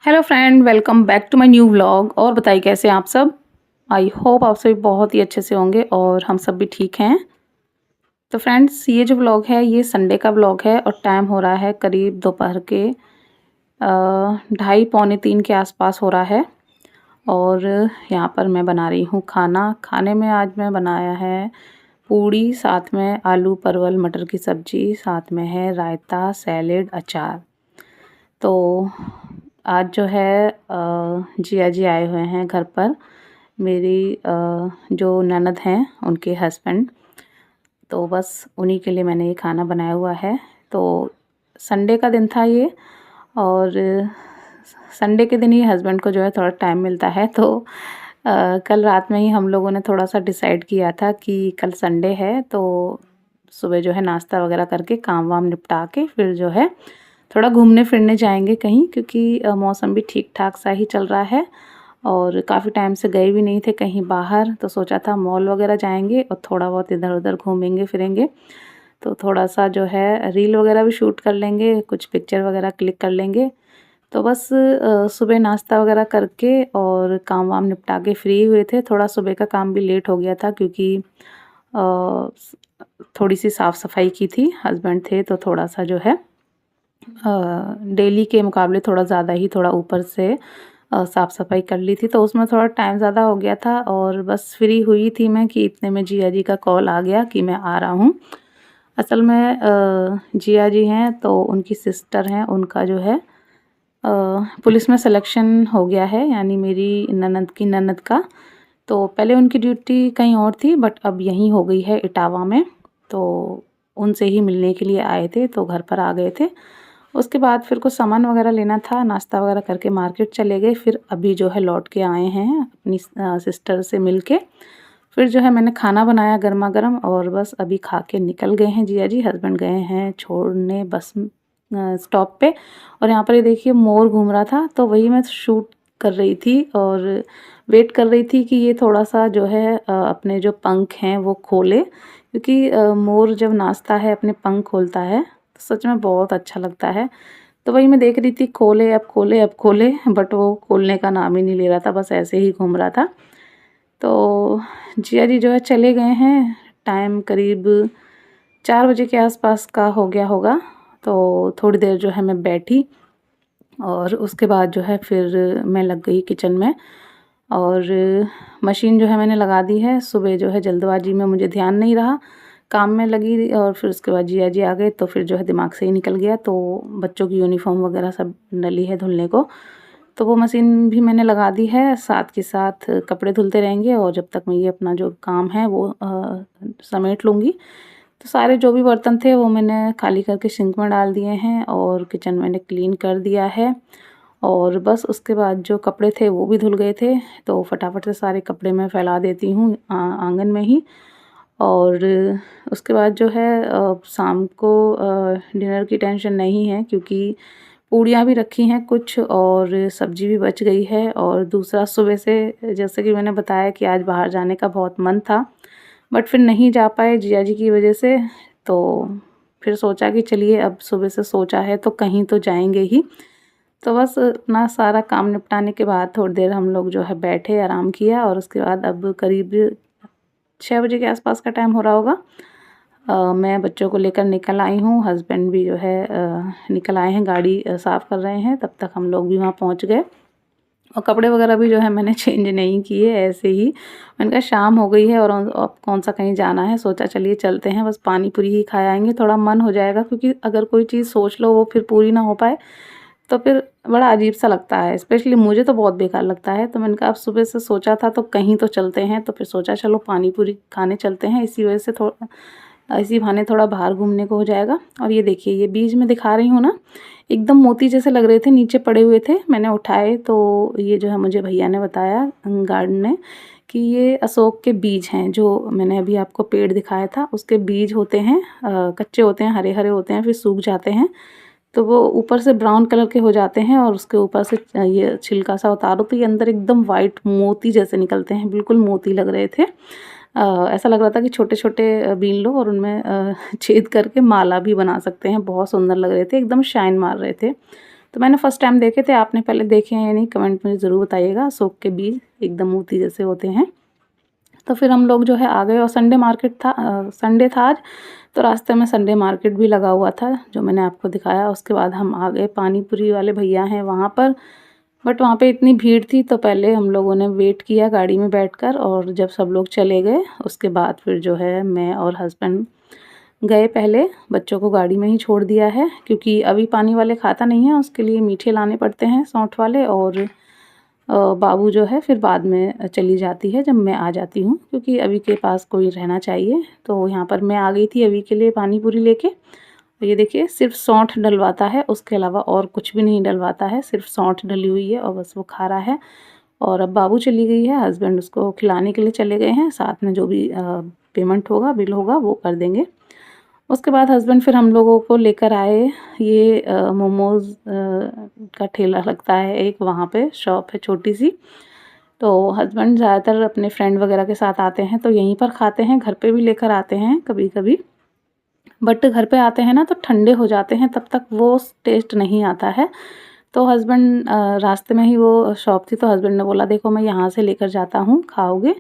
Hello friend, welcome back to my new vlog. और बताइए कैसे हैं आप सब। आई होप आप सभी बहुत ही अच्छे से होंगे और हम सब भी ठीक हैं। तो फ्रेंड्स, ये जो व्लॉग है ये संडे का व्लॉग है और टाइम हो रहा है करीब दोपहर के 2:30-3 के आसपास हो रहा है। और यहाँ पर मैं बना रही हूँ खाना। खाने में आज मैं बनाया है पूड़ी, साथ में आलू परवल मटर की सब्जी, साथ में है रायता, सैलेड, अचार। तो आज जो है जिया जी आए हुए हैं घर पर। मेरी जो ननद हैं उनके हस्बैंड। तो बस उन्हीं के लिए मैंने ये खाना बनाया हुआ है। तो संडे का दिन था ये। और संडे के दिन ही हस्बैंड को जो है थोड़ा टाइम मिलता है। तो कल रात में ही हम लोगों ने थोड़ा सा डिसाइड किया था कि कल संडे है तो सुबह जो है नाश्ता वगैरह करके काम वाम निपटा के फिर जो है थोड़ा घूमने फिरने जाएंगे कहीं, क्योंकि मौसम भी ठीक ठाक सा ही चल रहा है और काफ़ी टाइम से गए भी नहीं थे कहीं बाहर। तो सोचा था मॉल वगैरह जाएंगे और थोड़ा बहुत इधर उधर घूमेंगे फिरेंगे। तो थोड़ा सा जो है रील वगैरह भी शूट कर लेंगे, कुछ पिक्चर वगैरह क्लिक कर लेंगे। तो बस सुबह नाश्ता वगैरह करके और काम वाम निपटा के फ्री हुए थे। थोड़ा सुबह का काम भी लेट हो गया था क्योंकि थोड़ी सी साफ़ सफाई की थी। हस्बैंड थे तो थोड़ा सा जो है डेली के मुकाबले थोड़ा ज़्यादा ही थोड़ा ऊपर से साफ़ सफाई कर ली थी, तो उसमें थोड़ा टाइम ज़्यादा हो गया था। और बस फ्री हुई थी मैं कि इतने में जिया जी का कॉल आ गया कि मैं आ रहा हूँ। असल में जिया जी हैं तो उनकी सिस्टर हैं, उनका जो है पुलिस में सिलेक्शन हो गया है, यानी मेरी ननद की ननद का। तो पहले उनकी ड्यूटी कहीं और थी बट अब यहीं हो गई है इटावा में। तो उनसे ही मिलने के लिए आए थे तो घर पर आ गए थे। उसके बाद फिर कुछ सामान वगैरह लेना था, नाश्ता वगैरह करके मार्केट चले गए। फिर अभी जो है लौट के आए हैं अपनी सिस्टर से मिल के। फिर जो है मैंने खाना बनाया गर्मा गर्म और बस अभी खा के निकल गए हैं जिया जी। हस्बैंड गए हैं छोड़ने बस स्टॉप पे। और यहाँ पर ये देखिए मोर घूम रहा था तो वही मैं शूट कर रही थी और वेट कर रही थी कि ये थोड़ा सा जो है अपने जो पंख हैं वो खोले, क्योंकि मोर जब नाचता है अपने पंख खोलता है तो सच में बहुत अच्छा लगता है। तो वही मैं देख रही थी, खोले अब खोले अब खोले, बट वो खोलने का नाम ही नहीं ले रहा था, बस ऐसे ही घूम रहा था। तो जिया जी जो है चले गए हैं। टाइम करीब 4 बजे के आसपास का हो गया होगा। तो थोड़ी देर जो है मैं बैठी और उसके बाद जो है फिर मैं लग गई किचन में। और मशीन जो है मैंने लगा दी है। सुबह जो है जल्दबाजी में मुझे ध्यान नहीं रहा, काम में लगी और फिर उसके बाद जिया जी आ गए तो फिर जो है दिमाग से ही निकल गया। तो बच्चों की यूनिफॉर्म वगैरह सब डली है धुलने को, तो वो मशीन भी मैंने लगा दी है। साथ के साथ कपड़े धुलते रहेंगे और जब तक मैं ये अपना जो काम है वो समेट लूँगी। तो सारे जो भी बर्तन थे वो मैंने खाली करके सिंक में डाल दिए हैं और किचन मैंने क्लीन कर दिया है। और बस उसके बाद जो कपड़े थे वो भी धुल गए थे, तो फटाफट से सारे कपड़े मैं फैला देती हूँ आंगन में ही। और उसके बाद जो है शाम को डिनर की टेंशन नहीं है, क्योंकि पूड़ियाँ भी रखी हैं कुछ और सब्जी भी बच गई है। और दूसरा सुबह से जैसे कि मैंने बताया कि आज बाहर जाने का बहुत मन था बट फिर नहीं जा पाए जिया जी की वजह से। तो फिर सोचा कि चलिए अब सुबह से सोचा है तो कहीं तो जाएंगे ही। तो बस अपना सारा काम निपटाने के बाद थोड़ी देर हम लोग जो है बैठे आराम किया और उसके बाद अब करीब 6 बजे के आसपास का टाइम हो रहा होगा। मैं बच्चों को लेकर निकल आई हूँ, हस्बैंड भी जो है निकल आए हैं, गाड़ी साफ़ कर रहे हैं। तब तक हम लोग भी वहाँ पहुँच गए और कपड़े वगैरह भी जो है मैंने चेंज नहीं किए, ऐसे ही। मैंने कहा शाम हो गई है और अब कौन सा कहीं जाना है, सोचा चलिए चलते हैं, बस पानी पूरी ही खा आएंगे, थोड़ा मन हो जाएगा। क्योंकि अगर कोई चीज़ सोच लो वो फिर पूरी ना हो पाए तो फिर बड़ा अजीब सा लगता है, स्पेशली मुझे तो बहुत बेकार लगता है। तो मैंने कहा अब सुबह से सोचा था तो कहीं तो चलते हैं, तो फिर सोचा चलो पानी पूरी खाने चलते हैं। इसी वजह से थोड़ा इसी बहाने थोड़ा बाहर घूमने को हो जाएगा। और ये देखिए ये बीज में दिखा रही हूँ ना, एकदम मोती जैसे लग रहे थे, नीचे पड़े हुए थे, मैंने उठाए तो ये जो है मुझे भैया ने बताया गार्डन ने कि ये अशोक के बीज हैं। जो मैंने अभी आपको पेड़ दिखाया था उसके बीज होते हैं, कच्चे होते हैं, हरे हरे होते हैं, फिर सूख जाते हैं तो वो ऊपर से ब्राउन कलर के हो जाते हैं और उसके ऊपर से ये छिलका सा उतारो तो ये अंदर एकदम वाइट मोती जैसे निकलते हैं, बिल्कुल मोती लग रहे थे। ऐसा लग रहा था कि छोटे छोटे बीन लो और उनमें छेद करके माला भी बना सकते हैं, बहुत सुंदर लग रहे थे, एकदम शाइन मार रहे थे। तो मैंने फर्स्ट टाइम देखे थे, आपने पहले देखे हैं या नहीं कमेंट में ज़रूर बताइएगा। सोक के बीज एकदम मोती जैसे होते हैं। तो फिर हम लोग जो है आ गए और संडे मार्केट था, संडे था आज, तो रास्ते में संडे मार्केट भी लगा हुआ था जो मैंने आपको दिखाया। उसके बाद हम आ गए, पानी पूरी वाले भैया हैं वहाँ पर, बट वहाँ पे इतनी भीड़ थी तो पहले हम लोगों ने वेट किया गाड़ी में बैठकर, और जब सब लोग चले गए उसके बाद फिर जो है मैं और हस्बैंड गए। पहले बच्चों को गाड़ी में ही छोड़ दिया है क्योंकि अभी पानी वाले खाता नहीं है, उसके लिए मीठे लाने पड़ते हैं सौंठ वाले, और बाबू जो है फिर बाद में चली जाती है जब मैं आ जाती हूँ, क्योंकि अभी के पास कोई रहना चाहिए। तो यहाँ पर मैं आ गई थी अभी के लिए पानी पूरी लेके। ये देखिए सिर्फ सौंठ डलवाता है, उसके अलावा और कुछ भी नहीं डलवाता है, सिर्फ सौंठ डली हुई है और बस वो खा रहा है। और अब बाबू चली गई है, हस्बैंड उसको खिलाने के लिए चले गए हैं, साथ में जो भी पेमेंट होगा, बिल होगा वो कर देंगे। उसके बाद हस्बैंड फिर हम लोगों को लेकर आए। ये मोमोज़ का ठेला लगता है एक, वहाँ पे शॉप है छोटी सी। तो हस्बैंड ज़्यादातर अपने फ्रेंड वगैरह के साथ आते हैं तो यहीं पर खाते हैं, घर पे भी लेकर आते हैं कभी कभी, बट घर पे आते हैं ना तो ठंडे हो जाते हैं, तब तक वो टेस्ट नहीं आता है। तो हस्बैंड रास्ते में ही वो शॉप थी तो हस्बैंड ने बोला देखो मैं यहाँ से लेकर जाता हूँ, खाओगे?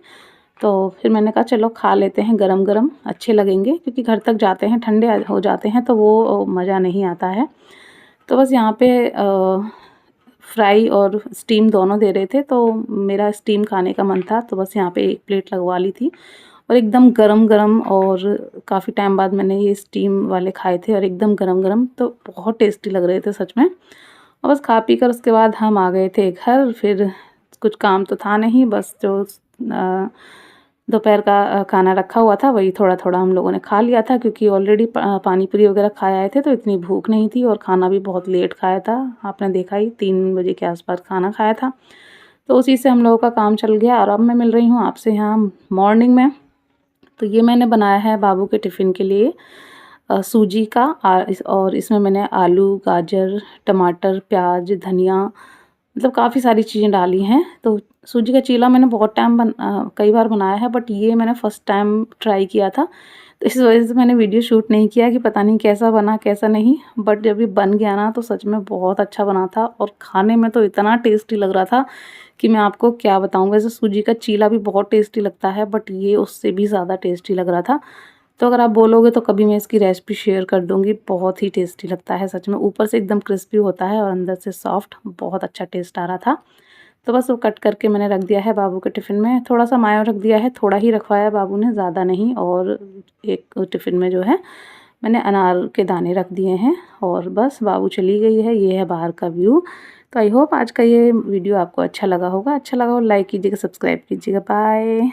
तो फिर मैंने कहा चलो खा लेते हैं, गरम-गरम अच्छे लगेंगे, क्योंकि घर तक जाते हैं ठंडे हो जाते हैं तो वो मज़ा नहीं आता है। तो बस यहाँ पे फ्राई और स्टीम दोनों दे रहे थे, तो मेरा स्टीम खाने का मन था तो बस यहाँ पे 1 प्लेट लगवा ली थी, और एकदम गरम-गरम, और काफ़ी टाइम बाद मैंने ये स्टीम वाले खाए थे और एकदम गरम-गरम तो बहुत टेस्टी लग रहे थे सच में। और बस खा पी कर उसके बाद हम आ गए थे घर। फिर कुछ काम तो था नहीं, बस जो दोपहर का खाना रखा हुआ था वही थोड़ा-थोड़ा हम लोगों ने खा लिया था, क्योंकि ऑलरेडी पानी पूरी वगैरह खा आए थे तो इतनी भूख नहीं थी, और खाना भी बहुत लेट खाया था, आपने देखा ही 3 बजे के आसपास खाना खाया था। तो उसी से हम लोगों का काम चल गया, और अब मैं मिल रही हूँ आपसे यहाँ मॉर्निंग में। तो ये मैंने बनाया है बाबू के टिफ़िन के लिए सूजी का, और इसमें मैंने आलू, गाजर, टमाटर, प्याज, धनिया, मतलब काफ़ी सारी चीज़ें डाली हैं। तो सूजी का चीला मैंने बहुत कई बार बनाया है, बट ये मैंने फ़र्स्ट टाइम ट्राई किया था, तो इस वजह से मैंने वीडियो शूट नहीं किया कि पता नहीं कैसा बना कैसा नहीं। बट जब ये बन गया ना तो सच में बहुत अच्छा बना था, और खाने में तो इतना टेस्टी लग रहा था कि मैं आपको क्या बताऊँ। वैसे सूजी का चीला भी बहुत टेस्टी लगता है, बट ये उससे भी ज़्यादा टेस्टी लग रहा था। तो अगर आप बोलोगे तो कभी मैं इसकी रेसिपी शेयर कर दूँगी, बहुत ही टेस्टी लगता है सच में, ऊपर से एकदम क्रिस्पी होता है और अंदर से सॉफ्ट, बहुत अच्छा टेस्ट आ रहा था। तो बस वो कट करके मैंने रख दिया है बाबू के टिफ़िन में, थोड़ा-सा मायो रख दिया है, थोड़ा ही रखवाया बाबू ने, ज़्यादा नहीं। और एक टिफ़िन में जो है मैंने अनार के दाने रख दिए हैं, और बस बाबू चली गई है। ये है बाहर का व्यू। तो आई होप आज का ये वीडियो आपको अच्छा लगा होगा। अच्छा लगा हो लाइक कीजिएगा, सब्सक्राइब कीजिएगा। बाय।